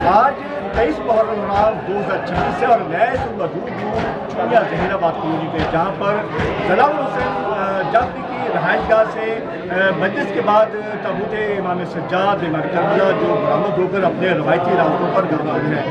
آج 23 محرم 2026 سے اور میں اس موجود ہوں چونیا ظہیر آباد کالونی پہ، جہاں پر ضیاء الحسین جعفری کی رہائش گاہ سے مجلس کے بعد تابوت امام سجاد امام کربلا جو برآمد ہو کر اپنے روایتی راستوں پر گامزن ہے۔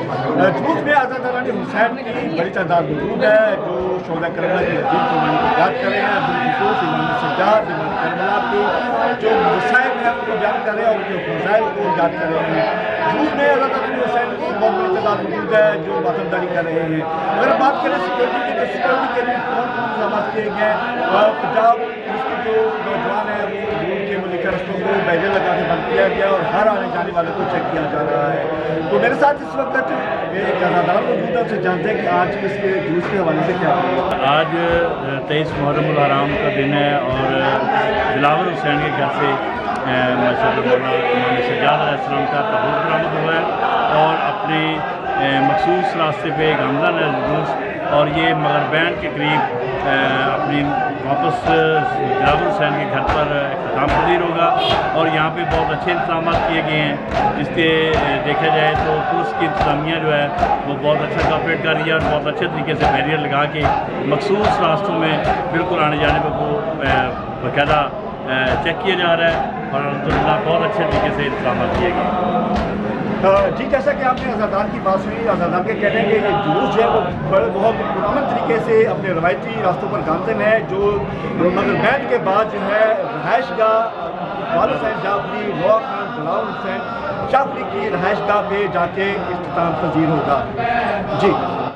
جلوس میں آزاداران حسین کی بڑی تعداد موجود ہے جو شہداء کربلا کی عظیم قربانی کو یاد کر رہے ہیں، بالخصوص امام سجاد امام کربلا کے جو مسائل ہیں ان کو بیان کر رہے ہیں اور ان کے فضائل کو یاد کر رہے ہیں۔ جلوس میں آزاداران حسین کی بہت بڑی تعداد موجود ہے جو ماتمداری کر رہے ہیں۔ اگر بات کریں سیکورٹی کی تو سیکورٹی کے لیے کون کون انتظامات کیے گئے ہیں؟ پنجاب پولیس کے جو نوجوان ہیں وہ جلوس کے ملک رستوں کو بیجر لگا کے بند کیا گیا اور ہر آنے جانے والے کو چیک کیا جا رہا ہے۔ تو میرے ساتھ اس وقت ایک ازادار موجود ہے، اسے جانتے ہیں کہ آج اس کے جلوس کے حوالے سے کیا ہے۔ آج 23 محرم الحرام کا دن ہے اور ضیاء الحسین کے گھر سے امام سجاد علیہ السلام کا تابوت برآمد ہوا ہے اور اپنے مخصوص راستے پہ گامزن ہے جلوس، اور یہ مغربین کے قریب اپنی واپس ضیاء الحسین کے گھر پر اختتام پذیر ہوگا، اور یہاں پہ بہت اچھے انتظامات کیے گئے ہیں۔ اس کے دیکھا جائے تو پولیس کی انتظامیہ جو ہے وہ بہت اچھا کوآپریٹ کر رہی ہے اور بہت اچھے طریقے سے بیریئر لگا کے مخصوص راستوں میں بالکل آنے جانے پہ وہ باقاعدہ چیک کیا جا رہا ہے اور الحمدللہ بہت اچھے طریقے سے انتظامات کیے گئے۔ جی، جیسا کہ آپ نے آزادار کی بات سنی، آزادار کے کہتے ہیں کہ یہ جلوس جو ہے وہ بہت پرامن طریقے سے اپنے روایتی راستوں پر گامزن ہے، جو مغربین کے بعد جو ہے رہائش گاہ ضیاء الحسین جعفری نوا خان ضیاء الحسین جعفری کی رہائش گاہ پہ جا کے اختتام پذیر ہوگا۔ جی